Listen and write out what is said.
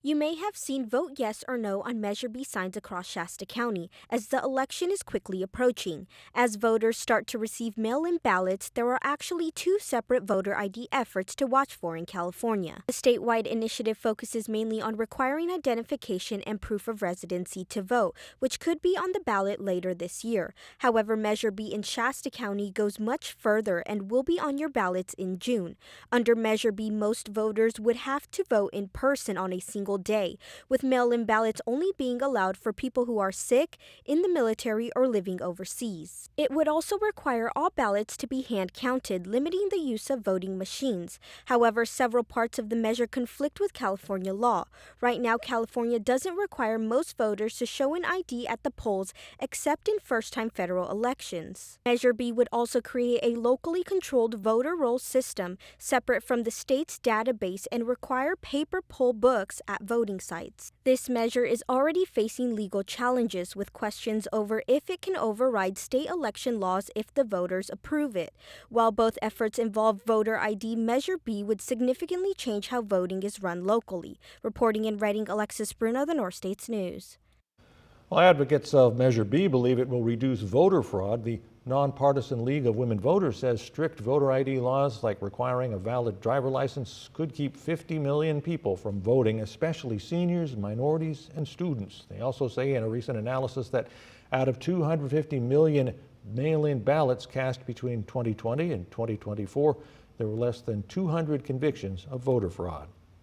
You may have seen vote yes or no on Measure B signs across Shasta County as the election is quickly approaching. As voters start to receive mail-in ballots, there are actually two separate voter ID efforts to watch for in California. The statewide initiative focuses mainly on requiring identification and proof of residency to vote, which could be on the ballot later this year. However, Measure B in Shasta County goes much further and will be on your ballots in June. Under Measure B, most voters would have to vote in person on a single day, with mail-in ballots only being allowed for people who are sick, in the military, or living overseas. It would also require all ballots to be hand-counted, limiting the use of voting machines. However, several parts of the measure conflict with California law. Right now, California doesn't require most voters to show an ID at the polls, except in first-time federal elections. Measure B would also create a locally controlled voter roll system separate from the state's database and require paper poll books at voting sites. This measure is already facing legal challenges with questions over if it can override state election laws if the voters approve it. While both efforts involve voter ID, Measure B would significantly change how voting is run locally. Reporting and writing, Alexis Bruno, the North States News. Well, advocates of Measure B believe it will reduce voter fraud. The Nonpartisan League of Women Voters says strict voter ID laws like requiring a valid driver license could keep 50 million people from voting, especially seniors, minorities, and students. They also say in a recent analysis that out of 250 million mail-in ballots cast between 2020 and 2024, there were less than 200 convictions of voter fraud.